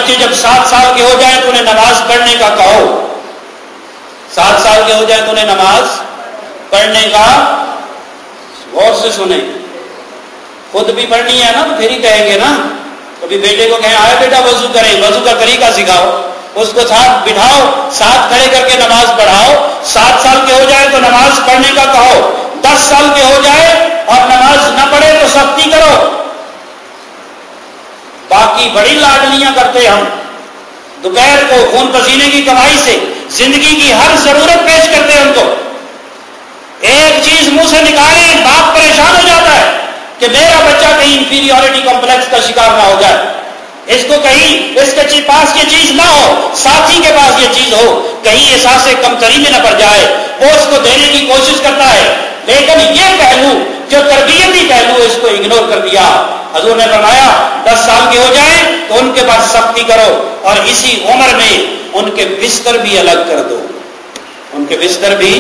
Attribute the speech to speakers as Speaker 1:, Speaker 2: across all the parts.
Speaker 1: بچے جب 7 سال کے ہو جائیں تو انہیں نماز پڑھنے کا کہو. 7 سال کے ہو جائیں تو انہیں نماز پڑھنے کا، غور سے سنیں، خود بھی پڑھنی ہے نا تو پھر ہی کہیں گے نا. کبھی بیٹے کو کہیں آئے بیٹا وضو کریں، وضو کا طریقہ سکھاؤ، اس کو ساتھ بٹھاؤ، ساتھ کھڑے کر کے نماز پڑھاؤ. 7 سال کے ہو جائے تو نماز پڑھنے کا کہو. 10 سال کے ہو جائے اور نماز نہ پڑھے تو سختی کرو. باقی بڑی لاڈلیاں کرتے ہم، دوپہر کو خون پسینے کی کمائی سے زندگی کی ہر ضرورت پیش کرتے ہیں ان کو. ایک چیز منہ سے نکالیں باپ پریشان ہو جاتا ہے کہ میرا بچہ کہیں انفیریورٹی کمپلیکس کا شکار نہ ہو جائے، اس کو کہیں اس کے پاس یہ چیز نہ ہو، ساتھی کے پاس یہ چیز ہو، کہیں احساس کمتری میں نہ پڑ جائے، وہ اس کو دینے کی کوشش کرتا ہے. لیکن یہ پہلو جو تربیتی پہلو اس کو اگنور کر دیا. حضور نے فرمایا 10 سال کے ہو جائیں تو ان کے پاس سختی کرو، اور اسی عمر میں ان کے بستر بھی الگ کر دو. ان کے بستر بھی،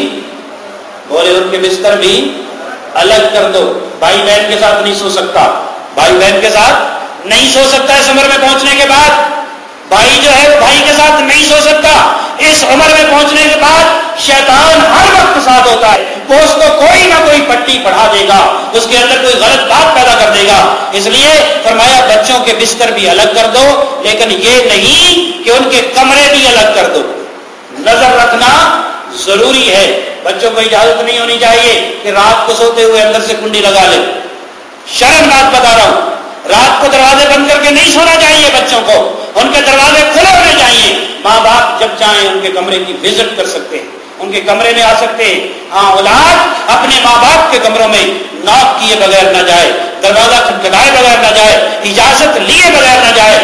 Speaker 1: بولے ان کے بستر بھی الگ کر دو. بھائی بہن کے ساتھ نہیں سو سکتا، بھائی بہن کے ساتھ نہیں سو سکتا. اس عمر میں پہنچنے کے بعد بھائی جو ہے وہ بھائی کے ساتھ نہیں سو سکتا. اس عمر میں پہنچنے کے بعد شیطان ہر وقت ساتھ ہوتا ہے، وہ اس کو کوئی نہ کوئی پٹی پڑھا دے گا، اس کے اندر کوئی غلط بات پیدا کر دے گا. اس لیے فرمایا بچوں کے بستر بھی الگ کر دو، لیکن یہ نہیں کہ ان کے کمرے بھی الگ کر دو. نظر رکھنا ضروری ہے. بچوں کو اجازت نہیں ہونی چاہیے کہ رات کو سوتے ہوئے اندر سے کنڈی لگا لے. شرم بات بتا رہا ہوں، رات کو دروازے بند کر کے نہیں سونا چاہیے. بچوں کو ان کے دروازے کھلے ہونے چاہیے. ماں باپ جب چاہیں ان کے کمرے کی وزٹ کر سکتے ہیں، ان کے کمرے میں آ سکتے ہیں. ہاں، اولاد اپنے ماں باپ کے کمروں میں ناک کیے بغیر نہ جائے، دروازہ کھٹکھٹائے بغیر نہ جائے، اجازت لیے بغیر نہ جائے،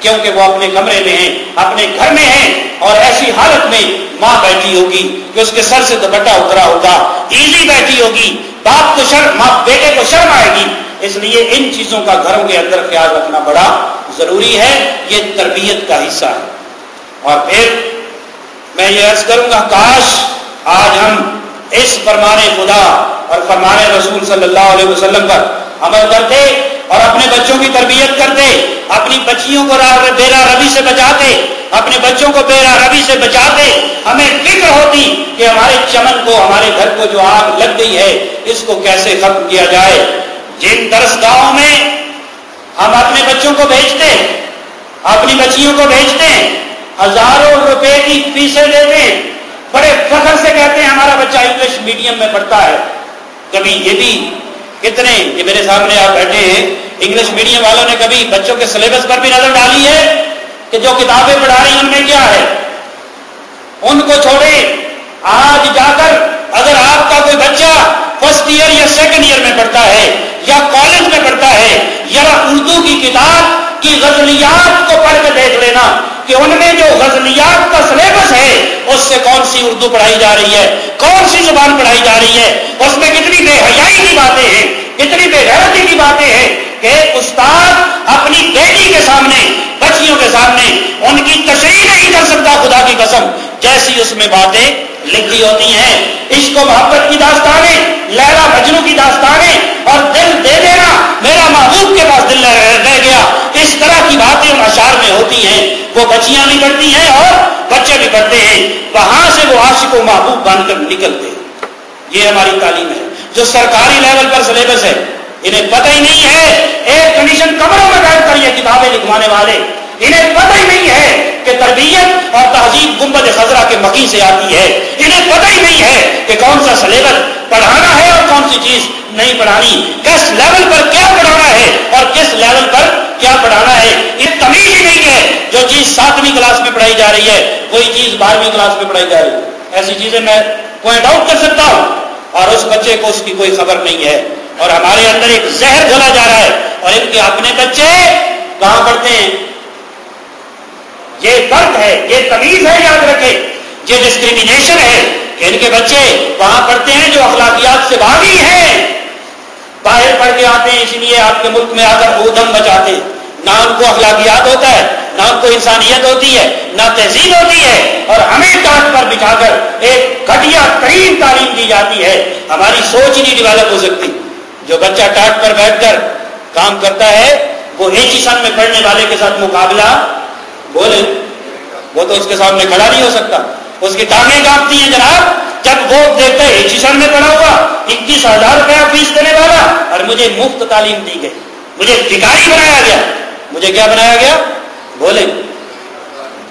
Speaker 1: کیونکہ وہ اپنے کمرے میں ہیں، اپنے گھر میں ہیں، اور ایسی حالت میں ماں بیٹھی ہوگی کہ اس کے سر سے دوپٹہ اترا ہوگا، ایزی بیٹھی ہوگی. باپ کو شرم، ماں بیٹے کو شرم آئے گی. اس لیے ان چیزوں کا گھروں کے اندر خیال رکھنا بڑا ضروری ہے. یہ تربیت کا حصہ ہے. اور پھر میں یہ عرض کروں گا، کاش آج ہم اس فرمان خدا اور فرمان رسول صلی اللہ علیہ وسلم پر عمل کرتے اور اپنے بچوں کی تربیت کرتے، اپنی بچیوں کو بے راہ روی سے بچاتے، اپنے بچوں کو بے راہ روی سے بچاتے. ہمیں فکر ہوتی کہ ہمارے چمن کو، ہمارے گھر کو جو آگ لگ گئی ہے، اس کو کیسے ختم کیا جائے. جن درسگاہوں میں ہم اپنے بچوں کو بھیجتے ہیں، اپنی بچیوں کو بھیجتے ہیں، ہزاروں روپے کی فیسیں دیتے ہیں، بڑے فخر سے کہتے ہیں ہمارا بچہ انگلش میڈیم میں پڑھتا ہے. کبھی یہ بھی کتنے، یہ میرے سامنے آپ بیٹھے ہیں، انگلش میڈیم والوں نے کبھی بچوں کے سلیبس پر بھی نظر ڈالی ہے کہ جو کتابیں پڑھا رہی ہیں ان میں کیا ہے؟ ان کو چھوڑیں. آج جا کر اگر آپ کا کوئی بچہ فرسٹ ایئر یا سیکنڈ ایئر میں پڑھتا ہے یا کالج میں پڑھتا ہے، یا اردو کی کتاب کی غزلیات کو پڑھ کے دیکھ لینا کہ ان میں جو غزلیات کا سلیبس ہے اس سے کون سی اردو پڑھائی جا رہی ہے، کون سی زبان پڑھائی جا رہی ہے. اس میں کتنی بے حیائی کی باتیں ہیں، کتنی بے غیرتی کی باتیں ہیں کہ استاد اپنی بیٹی کے سامنے، بچیوں کے سامنے ان کی تشریح نہیں کر سکتا. خدا کی قسم، جیسی اس میں باتیں لکھی ہوتی ہیں، عشق و محبت کی داستانیں، لیلا مجنو کی داستانیں، اور دل دے دینا، میرا محبوب کے پاس دل رہ گیا، اس طرح کی باتیں ان اشعار میں ہوتی ہیں. وہ بچیاں بھی پڑھتی ہیں اور بچے بھی پڑھتے ہیں. وہاں سے وہ عاشق و محبوب بن کر نکلتے ہیں. یہ ہماری تعلیم ہے. جو سرکاری لیول پر سلیبس ہے، انہیں پتہ ہی نہیں ہے، ایئر کنڈیشن کمروں میں بیٹھ کر یہ کتابیں لکھوانے والے، انہیں پتہ ہی نہیں ہے کہ تربیت اور تہذیب گنبد خضرا کے مکی سے آتی ہے. انہیں پتہ ہی نہیں ہے کہ کون سا سلیبس پڑھانا ہے اور کون سی چیز نہیں پڑھانی، کس لیول پر کیا پڑھانا ہے اور کس لیول پر کیا پڑھانا ہے. یہ تمیز ہی نہیں ہے. جو چیز 7ویں کلاس میں پڑھائی جا رہی ہے وہی چیز 12ویں کلاس میں پڑھائی جا رہی ہے. ایسی چیزیں میں پوائنٹ آؤٹ کر سکتا ہوں، اور اس بچے کو اس کی کوئی خبر نہیں ہے. اور ہمارے اندر ایک زہر گھولا جا رہا ہے، اور ان کے اپنے بچے کہاں پڑھتے ہیں. یہ فرق ہے، یہ تمیز ہے، یاد رکھیں. یہ ڈسکریمنیشن ہے کہ ان کے بچے وہاں پڑھتے ہیں جو اخلاقیات سے باغی ہیں. باہر پڑھ کے آتے ہیں، اس لیے آپ کے ملک میں آ کر اودم بچاتے ہیں. نہ ان کو اخلاقیات ہوتا ہے، نہ ان کو انسانیت ہوتی ہے، نہ تہذیب ہوتی ہے، اور ہمیں ٹاٹ پر بٹھا کر ایک گھٹیا ترین تعلیم دی جاتی ہے. ہماری سوچ ہی نہیں ڈیولپ ہو سکتی. جو بچہ ٹاٹ پر بیٹھ کر کام کرتا ہے وہ ایک ہی سن میں پڑھنے والے کے ساتھ مقابلہ بولے، وہ تو اس کے سامنے کھڑا نہیں ہو سکتا، اس کی ٹانگیں کانپتی ہیں جناب جب وہ دیکھتا ہے ایجوکیشن میں پڑھا ہوا 21,000 روپیہ فیس دینے والا اور مجھے مفت تعلیم دی گئی، مجھے بھکاری بنایا گیا۔ مجھے کیا بنایا گیا؟ بولے،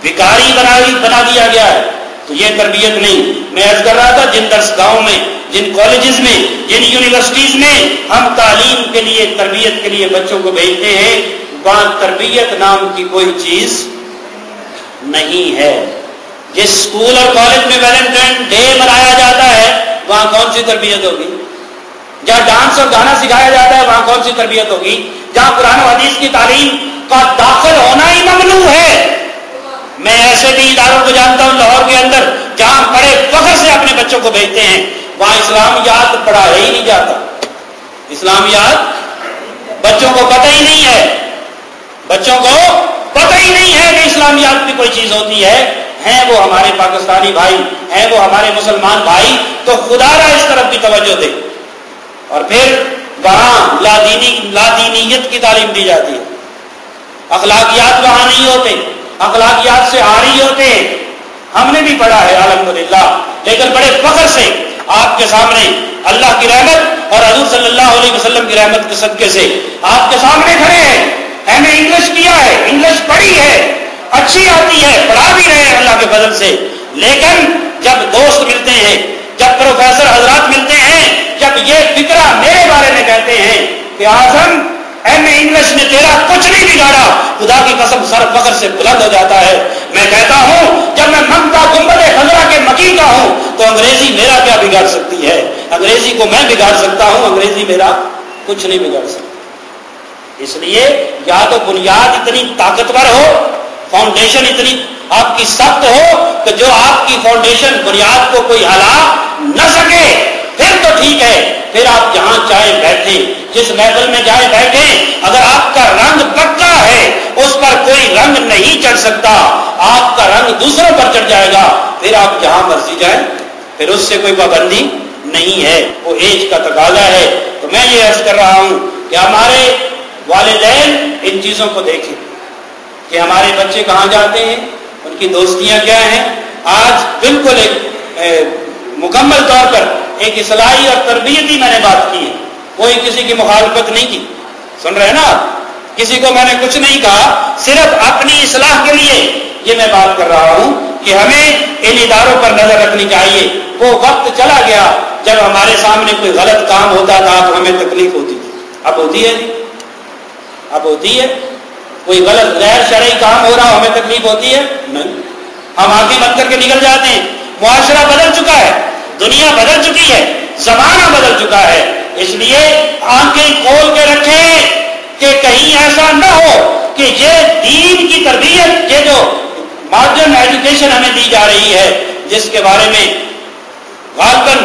Speaker 1: بھکاری بنا دیا گیا ہے۔ تو یہ تربیت نہیں۔ میں عرض کر رہا تھا جن درسگاہوں میں، جن کالجز میں، جن یونیورسٹیز میں ہم تعلیم کے لیے، تربیت کے لیے بچوں کو بھیجتے ہیں، وہاں تربیت نام کی کوئی چیز نہیں ہے۔ جس اسکول اور کالج میں ویلنٹائن ڈے منایا جاتا ہے وہاں کون سی تربیت ہوگی؟ جہاں ڈانس اور گانا سکھایا جاتا ہے وہاں کون سی تربیت ہوگی؟ جہاں قرآن و حدیث کی تعلیم کا داخل ہونا ہی ممنوع ہے۔ میں ایسے بھی اداروں کو جانتا ہوں لاہور کے اندر جہاں بڑے فخر سے اپنے بچوں کو بھیجتے ہیں، وہاں اسلامیات پڑھایا ہی نہیں جاتا۔ اسلامیات بچوں کو پتہ ہی نہیں ہے، بچوں کو پتہ ہی نہیں ہے کہ اسلامیات بھی کوئی چیز ہوتی ہے۔ ہیں وہ ہمارے پاکستانی بھائی، ہیں وہ ہمارے مسلمان بھائی، تو خدا را اس طرف بھی توجہ دے۔ اور پھر وہاں لادینیت کی تعلیم دی جاتی ہے، اخلاقیات وہاں نہیں ہوتے، اخلاقیات سے عاری ہوتے ہیں۔ ہم نے بھی پڑھا ہے الحمدللہ، لیکن بڑے فخر سے آپ کے سامنے اللہ کی رحمت اور حضور صلی اللہ علیہ وسلم کی رحمت کے صدقے سے آپ کے سامنے کھڑے ہیں۔ ہم نے انگلش کیا ہے، انگلش پڑھی ہے، اچھی آتی ہے، پڑھا بھی رہے ہیں اللہ کے فضل سے، لیکن جب دوست ملتے ہیں، جب پروفیسر حضرات ملتے ہیں، جب یہ فکرہ میرے بارے میں کہتے ہیں کہ اعظم ایم اے انگلش نے تیرا کچھ نہیں بگاڑا، خدا کی قسم سر فخر سے بلند ہو جاتا ہے۔ میں کہتا ہوں جب میں ممتا گنبد خضرا کے مکی کا ہوں تو انگریزی میرا کیا بگاڑ سکتی ہے؟ انگریزی کو میں بگاڑ سکتا ہوں، انگریزی میرا کچھ نہیں بگاڑ سکتی۔ اس لیے یا تو بنیاد اتنی طاقتور ہو، فاؤنڈیشن اتنی آپ کی سخت ہو کہ جو آپ کی فاؤنڈیشن بنیاد کو کوئی ہلا نہ سکے، پھر تو ٹھیک ہے، پھر آپ جہاں چاہے بیٹھیں، جس محفل میں جائے بیٹھیں، اگر آپ کا رنگ پکا ہے اس پر کوئی رنگ نہیں چڑھ سکتا، آپ کا رنگ دوسروں پر چڑھ جائے گا، پھر آپ جہاں مرضی جائیں، پھر اس سے کوئی پابندی نہیں ہے، وہ ایج کا تقاضا ہے۔ تو میں یہ عرض کر رہا ہوں کہ ہمارے والدین ان چیزوں کو دیکھیں کہ ہمارے بچے کہاں جاتے ہیں، ان کی دوستیاں کیا ہیں۔ آج بالکل ایک مکمل طور پر ایک اصلاحی اور تربیتی میں نے بات کی ہے، کوئی کسی کی مخالفت نہیں کی، سن رہے ہیں نا آپ؟ کسی کو میں نے کچھ نہیں کہا، صرف اپنی اصلاح کے لیے یہ میں بات کر رہا ہوں کہ ہمیں ان اداروں پر نظر رکھنی چاہیے۔ وہ وقت چلا گیا جب ہمارے سامنے کوئی غلط کام ہوتا تھا تو ہمیں تکلیف ہوتی تھی، اب ہوتی ہے؟ اب ہوتی ہے؟ کوئی غلط غیر شرعی کام ہو رہا ہو ہمیں تکلیف ہوتی ہے؟ نہیں، ہم آنکھیں بند کر کے نکل جاتے ہیں۔ معاشرہ بدل چکا ہے، دنیا بدل چکی ہے، زمانہ بدل چکا ہے، اس لیے آنکھیں کھول کے رکھیں کہ کہیں ایسا نہ ہو کہ یہ دین کی تربیت، یہ جو ماڈرن ایجوکیشن ہمیں دی جا رہی ہے، جس کے بارے میں غالباً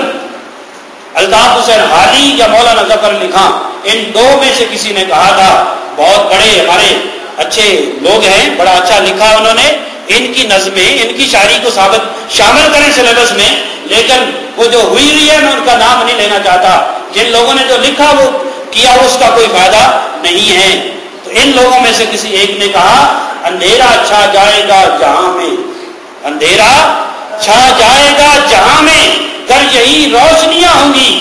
Speaker 1: الطاف حسین حالی یا مولانا ظفر علی خان ان دو میں سے کسی نے کہا تھا، بہت بڑے ہمارے اچھے لوگ ہیں، بڑا اچھا لکھا انہوں نے، ان کی نظمیں، ان کی شاعری کو شامل کریں سلیبس میں، لیکن وہ جو ہوئی ہے میں ان کا نام نہیں لینا چاہتا، جن لوگوں نے جو لکھا وہ کیا اس کا کوئی فائدہ نہیں ہے۔ تو ان لوگوں میں سے کسی ایک نے کہا اندھیرا چھا جائے گا جہاں میں، اندھیرا چھا جائے گا جہاں میں، گر یہی روشنیاں ہوں گی،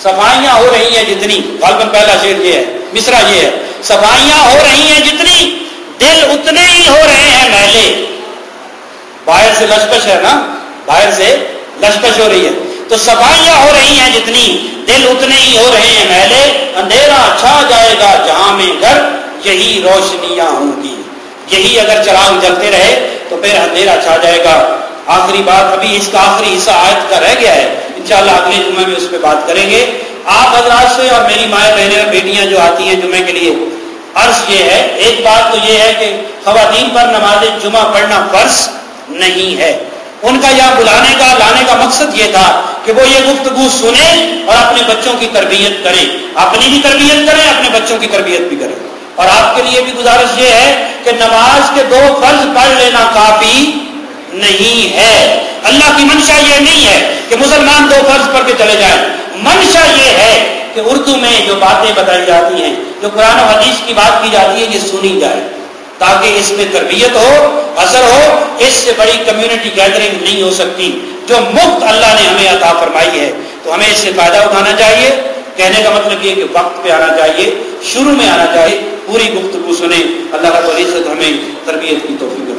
Speaker 1: صفائیاں ہو رہی ہیں جتنی، غالباً پہلا شعر یہ ہے، مصرع یہ ہے، صفائیاں ہو رہی ہیں جتنی دل اتنے ہی ہو رہے ہیں میلے۔ باہر سے لشپش ہے نا، باہر سے لشپش ہو رہی ہے، تو صفائیاں ہو رہی ہیں جتنی دل اتنے ہی ہو رہے ہیں میلے، اندھیرا چھا جائے گا جہاں میں گر یہی روشنیاں ہوں گی۔ یہی اگر چراغ جلتے رہے تو پھر اندھیرا چھا جائے گا۔ آخری بات، ابھی اس کا آخری حصہ آیت کا رہ گیا ہے، انشاءاللہ اگلے جمعے میں اس پہ بات کریں گے۔ آپ حضرات سے اور میری مائیں بہنیں اور بیٹیاں جو آتی ہیں جمعے کے لیے، عرض یہ ہے، ایک بات تو یہ ہے کہ خواتین پر نماز جمعہ پڑھنا فرض نہیں ہے۔ ان کا یہاں بلانے کا، لانے کا مقصد یہ تھا کہ وہ یہ گفتگو سنیں اور اپنے بچوں کی تربیت کریں، اپنی بھی تربیت کریں، اپنے بچوں کی تربیت بھی کریں۔ اور آپ کے لیے بھی گزارش یہ ہے کہ نماز کے 2 فرض پڑھ لینا کافی نہیں ہے۔ اللہ کی منشا یہ نہیں ہے کہ مسلمان 2 فرض پڑھ کے چلے جائیں، منشا یہ ہے کہ اردو میں جو باتیں بتائی جاتی ہیں، جو قرآن و حدیث کی بات کی جاتی ہے، یہ سنی جائے، تاکہ اس میں تربیت ہو، اثر ہو۔ اس سے بڑی کمیونٹی گیدرنگ نہیں ہو سکتی جو مفت اللہ نے ہمیں عطا فرمائی ہے، تو ہمیں اس سے فائدہ اٹھانا چاہیے۔ کہنے کا مطلب یہ کہ وقت پہ آنا چاہیے، شروع میں آنا چاہیے، پوری گفتگو سنیں۔ اللہ رب العزت ہمیں تربیت کی توفیق